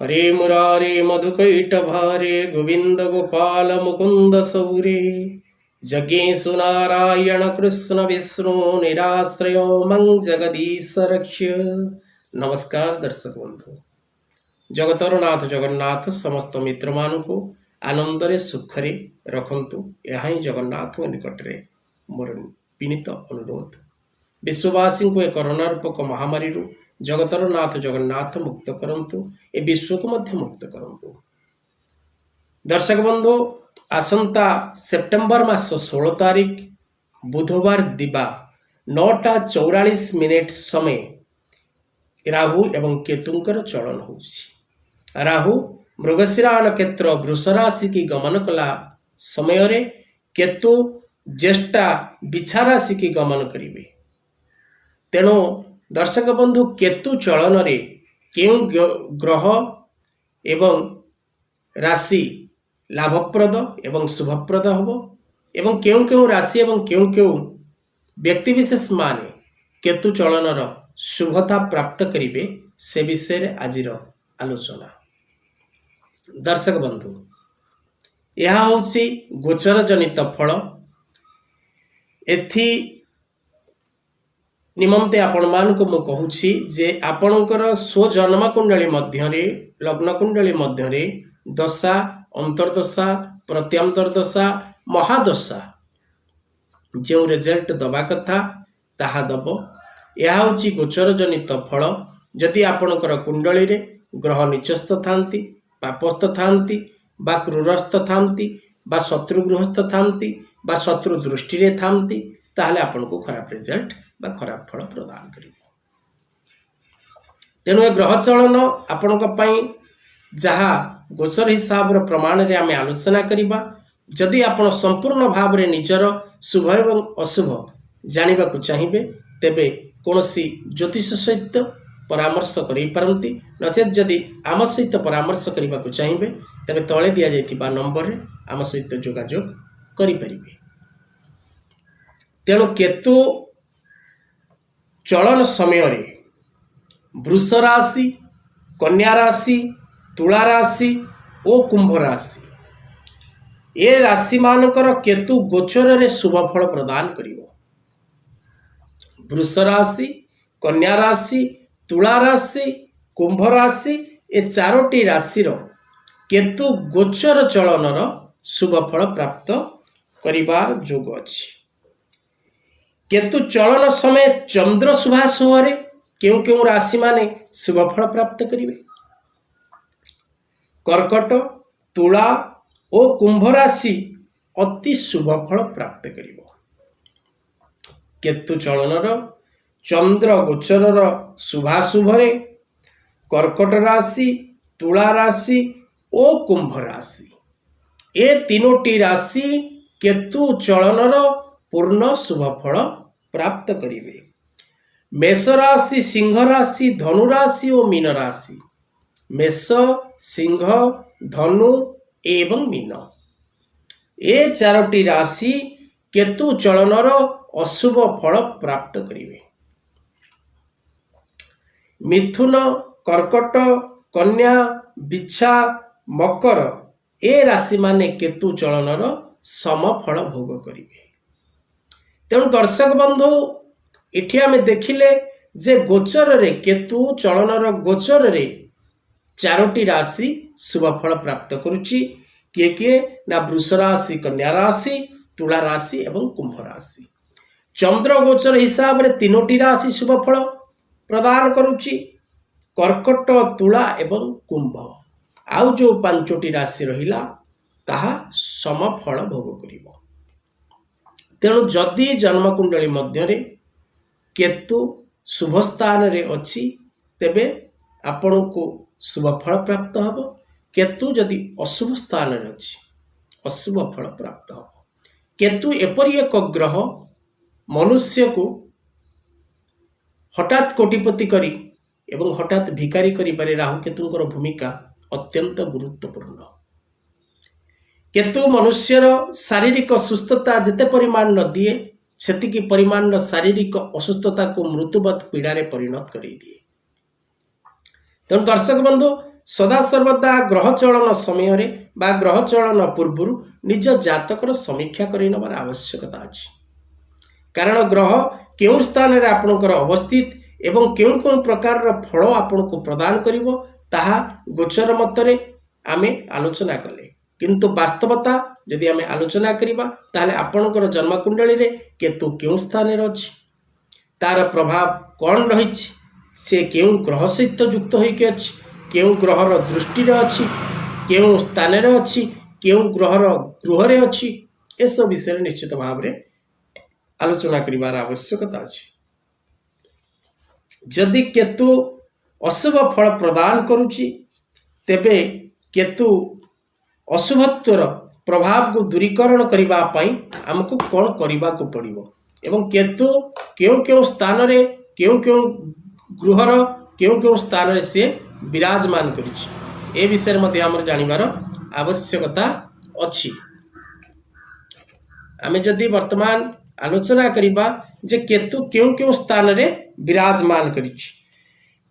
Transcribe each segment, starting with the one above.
हरे मुरारे मधुकैटभारे गोविंद गोपाल मुकुंद सौरे जगेशु नारायण कृष्ण विष्णु निराश्रय मंग जगदीश रक्ष्य। नमस्कार दर्शक बंधु, जगतर नाथ जगन्नाथ समस्त मित्र मानू आनंदरे सुखरे रखंतु। यह ही जगन्नाथ निकटरे मोर विनीत अनुरोध। विश्ववासी को कोरोना रूपक महामारी जगतर नाथ जगन्नाथ मुक्त करंतु, ए विश्व को मध्य मुक्त करंतु। दर्शक बंधु, आसंता सेप्टेम्बर मास 16 तारिख बुधवार दिबा 9:44 समय राहु एवं केतुंकर चलन होउछि। राहु मृगशिरा नक्षत्र वृष राशि की गमन कला समय रे केतु ज्येष्ठा बिछा राशि की गमन करिवे। तेणु दर्शक बंधु, केतु चलन रे केउं ग्रह एवं राशि लाभप्रद एवं शुभप्रद हब एवं केउं केउं राशि एवं केउं केउं व्यक्ति विशेष माने केतु चलनर शुभता प्राप्त करिवे, से विषय आजिर आलोचना। दर्शक बंधु, यह होछि गोचर जनित फल। एथि निमंते आपण मानक मु कहूछि जे आपणकर स्वजन्म कुंडली मध्यरे लग्न कुंडली मध्यरे दशा अंतर्दशा प्रत्यांतर दशा महादशा जो रिजल्ट दबा कथा ताहा दब। यह होछि गोचर जनित फल। जदि आपणकर कुंडली रे ग्रह निचस्थ थांती, पापस्थ थांती, बा क्रूरस्थ थांती, बा शत्रु गृहस्थ थांती, बा शत्रु दृष्टि रे थांती, ताहले आपनको खराब रिजल्ट बा खराब फल प्रदान करिब। तेणु ए ग्रह चलन आपणक पई जहा गोचर हिसाब रो प्रमाण रे आमे आलोचना करिबा। जदि आपण संपूर्ण भाव रे निजर शुभ एवं अशुभ जानिबा को चाहिबे, तेबे कोनोसी ज्योतिष सहित परामर्श करि पारंती। नचेत जदि आम सहित परामर्श करिबा को चाहिबे, तेबे तळे दिया जाइतिबा नंबर रे आम सहित जोगाजोग करि परिबे। तेणु केतु चलन समय रे वृष राशि, कन्या राशि, तुला राशि और कुंभ राशि, ए राशि मानकर केतु गोचर रे शुभ फल प्रदान करिवो। वृष राशि, कन्या राशि, तुला राशि, कुंभ राशि, ए चारोटी राशिर केतु गोचर चलनर शुभ फल प्राप्त करिबार जोग अछि। केतु चलन समय चंद्र सुभाष होरे केउ केउ राशि माने शुभ फल प्राप्त करिवे। कर्कट, तुला और कुंभ राशि अति शुभ फल प्राप्त करिवो। केतु चलनर चंद्र गोचरर शुभाशुभ रे कर्कट राशि, तुला राशि और कुंभ राशि, ए तीनोटी राशि केतु चलनर पूर्ण शुभ फल प्राप्त करिवे। मेष राशि, सिंह राशि, धनु राशि और मीन राशि, मेष, सिंह, धनु एवं मीन, ए चारोटी राशि केतु चलनर अशुभ फल प्राप्त करिवे। मिथुन, कर्कट, कन्या, बिच्छा, मकर, ए राशि माने केतु चलनर समफल भोग करिवे। तेणु दर्शक बंधु, इठी आमे देखिले जे गोचर रे केतु चलनर गोचर रे चारोटी राशि शुभ फल प्राप्त करुची। किए किए ना वृष राशि, कन्या राशि, तुला राशि एवं कुंभ राशि। चंद्र गोचर हिसाब रे तीनोटी राशि शुभ फल प्रदान करुची, कर्कट, तुला एवं कुंभ। आउ जो पांचोटी राशि रहिला ताहा समफल भोग करिवो। तेणु जदि जन्मकुंडली मध्य केतु शुभ स्थान रे अछि, तेबे आपण को शुभ फल प्राप्त हब। केतु जदि अशुभ स्थान रे अछि, अशुभ फल प्राप्त हब। केतु एपरि एक ग्रह मनुष्य को हठात कोटिपति करी एवं हठात भिकारी करी पारे। राहु केतुंकर भूमिका अत्यंत गुरुत्वपूर्ण। केतु मनुष्यर शारीरिक सुस्थता जेते परिमाण न दिए, सेतिकी परिमाण शारीरिक असुस्थता को मृत्युवत पीड़ा रे परिणत कर दिए। तेणु दर्शक बंधु, सदा सर्वदा ग्रह चलन समय बा ग्रह चलन पूर्व निज जातकर समीक्षा कर नबार आवश्यकता अच्छी। कारण ग्रह केउं स्थान रे आपणकर अवस्थित एवं केउं केउं प्रकार फल आपण को प्रदान करिवो ताहा गोचर मतरे आमे आलोचना कले, किंतु वास्तवता यदि आमे आलोचना करिबा ताहले आपणकर जन्मकुंडली रे केतु केउं स्थान रे अछि, तार प्रभाव कौन रही, से केउं ग्रह सहित युक्त होइके अछि, केउं ग्रहर दृष्टि रे अछि, केउं स्थान रे अछि, केउं ग्रहर गृह रे अछि, ए सब विषय निश्चित भाव रे आलोचना करिवार आवश्यकता अछि। जदि केतु अशुभ फल प्रदान करुछि तेबे केतु अशुभत्वर प्रभाव को दूरीकरण करिबा पई हमको कौन करिबा को पड़िबो एवं केतु केउं केउं स्थान रे केउं केउं गृहर केउं केउं स्थान रे से विराजमान करिछि, ए विषय मध्ये हमर जानिबार आवश्यकता अछि। आमे जदि वर्तमान आलोचना करिबा जे केतु केउं केउं स्थान रे विराजमान करिछि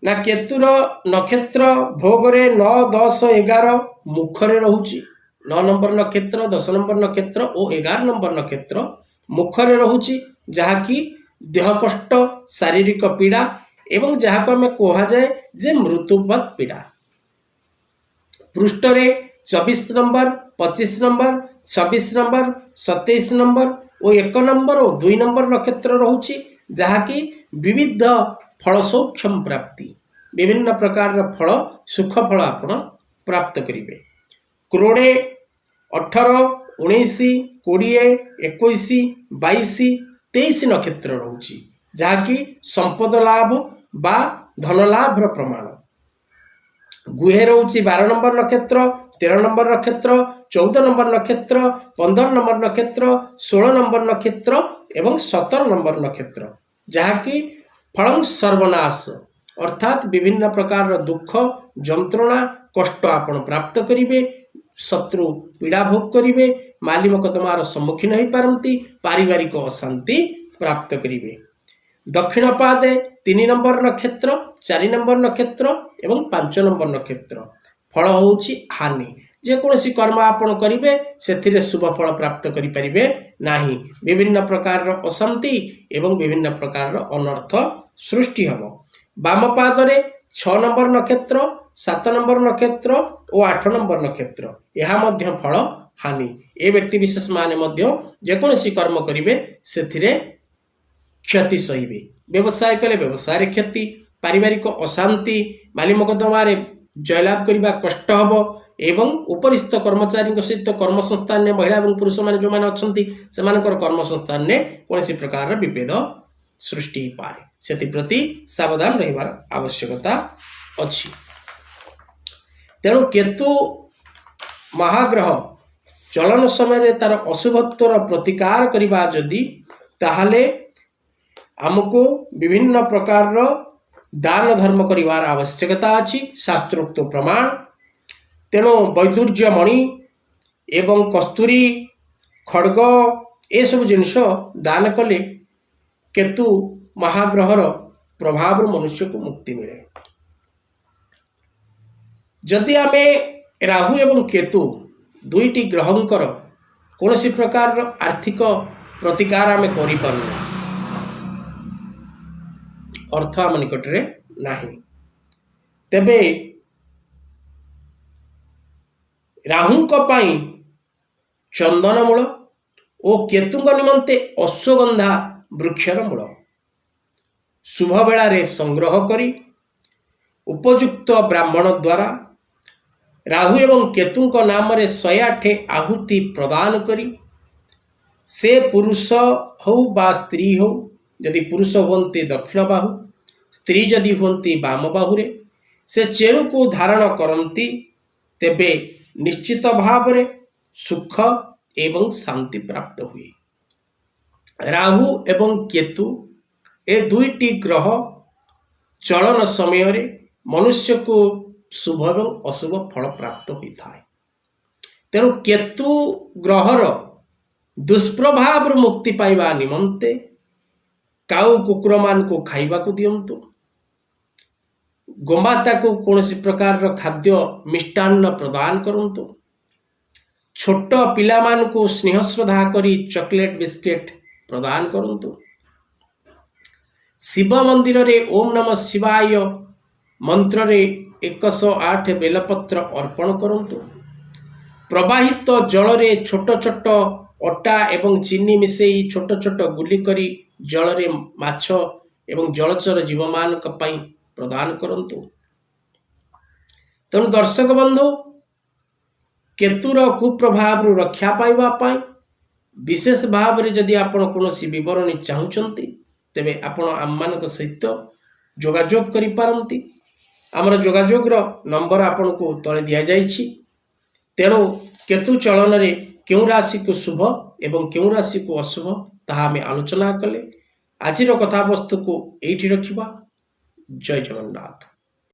ना, केतुर नक्षत्र भोग रे 9, 10, 11 मुखरे रहुछि। 9 नंबर नक्षत्र, 10 नंबर नक्षत्र और 11 नंबर नक्षत्र मुखरे रहुछि, जहाँकि देह कष्ट, शारीरिक पीड़ा एवं जहाँ को आम कह जाए जे मृत्युवत पीड़ा। पृष्ठ रे 24 नंबर, 25 नंबर, 26 नंबर, 27 नंबर और 1 नंबर और 2 नंबर नक्षत्र रहुछि, जहाँकि विविध फल सौक्षम प्राप्ति, विभिन्न प्रकार फल सुख फल आपण प्राप्त करिवे। क्रोड़े 18, 19, 20, 21, 22, 23 नक्षत्र रहुछि, जहाँकि संपद लाभ बा धन लाभ प्रमाण। गुहे रहुछि 12 नंबर नक्षत्र, 13 नंबर नक्षत्र, 14 नंबर नक्षत्र, 15 नंबर नक्षत्र, 16 नंबर नक्षत्र एवं 17 नंबर नक्षत्र, जहाँकि फलम सर्वनाश अर्थात विभिन्न प्रकार दुख जंत्रणा कष्ट आपण प्राप्त करिवे, शत्रु पीड़ा भोग करिवे, माली मकदमार सम्मुखीन हो पारती, पारिवारिक अशांति प्राप्त करिवे। दक्षिण पादे 3 नंबर नक्षत्र, 4 नंबर नक्षत्र एवं 5 नंबर नक्षत्र फल होउछि हानि। जेकोसी कर्म आपण करिवे सेथिरे शुभ फल प्राप्त करि परिबे नाही, विभिन्न प्रकार अशांति एवं विभिन्न प्रकार अनर्थ सृष्टि हबो। वाम पादरे 6 नंबर नक्षत्र, 7 नंबर नक्षत्र और 8 नंबर नक्षत्र यह मध्य फल हानि। ए व्यक्ति विशेष माने मध्य जेकोसी कर्म करिवे सेथिरे क्षति सहिबे। व्यवसाय कले व्यवसाय रे क्षति, पारिवारिक अशांति, माली मकदमारे जयलाभ करबा कष्ट हबो एवं उपरिस्थ कर्मचारी सहित कर्म संस्थान ने महिला और पुरुष माने जो माने अछंती सेमानकर कर्म संस्थान ने कोनोसी प्रकार विभेद सृष्टि पारे, सेति प्रति सावधान रहिबार आवश्यकता अछि। तेणु केतु महाग्रह चलन समय तार अशुभत्वर प्रतिकार करिबा जदि ताहाले हमको विभिन्न प्रकार दान धर्म करिवार आवश्यकता अछि, शास्त्रोक्त प्रमाण। तेणु वैदुर्य मणि एवं कस्तूरी खड्ग ए सब जिनिष दान कले केतु महाग्रहर प्रभाव मनुष्य को मुक्ति मिले। जदि आमे राहु एवं केतु दुईटी ग्रहंकर कौनसी प्रकार आर्थिक प्रतिकार आमे करि पारु अर्थ आम निकट रे नाही, तेबे राहु पाई चंदन मूल और केतु निमंते अश्वगंधा वृक्षर मूल शुभ बेला रे संग्रह करी उपयुक्त ब्राह्मण द्वारा राहु एवं केतु नाम रे 108 आहुति प्रदान करी, से पुरुष हो बा स्त्री हो, यदि पुरुष होती दक्षिण बाहु, स्त्री जदि होती बाम बाहुरे से चेरु को धारण करती, तेबे निश्चित भाव रे सुख एवं शांति प्राप्त हुए। राहु एवं केतु ए दुईटी ग्रह चलन समय रे मनुष्य को शुभ एवं अशुभ फल प्राप्त होता है। तेणु केतु ग्रहर दुष्प्रभाव मुक्ति पाइबा निमंते काउ कुकुर मान को खाइबा को दियंतु, गोमाता को कौन प्रकार खाद्य मिष्टान्न प्रदान करंतु। छोट पिला को स्नेह श्रद्धा करी चॉकलेट बिस्किट प्रदान करंतु। शिव मंदिर रे ओम नमः शिवाय मंत्र रे 108 बेलपत्र अर्पण करंतु। प्रवाहित जल रे छोट छोट अटा एवं चीनी मिसेई छोट छोट गुली करी जल रे माछ एवं जलचर जीव मान प्रदान करंतु। तेणु दर्शक बंधु, केतुर कुप्रभाव रक्षा पाइबा विशेष भाव में जदि आपण कौन बरणी चाहूँगी तेबे आपण आम सहित जोगाजोग करि पारंती। आमर जोगाजोग नंबर आपन को तले दिया जाइछि। तेणु केतु चलन रे क्यों राशि को शुभ एवं क्यों राशि को अशुभ ताहा आमे आलोचना कले। आजिर कथावस्तु को एठी रखिबा। जय जगन्नाथ।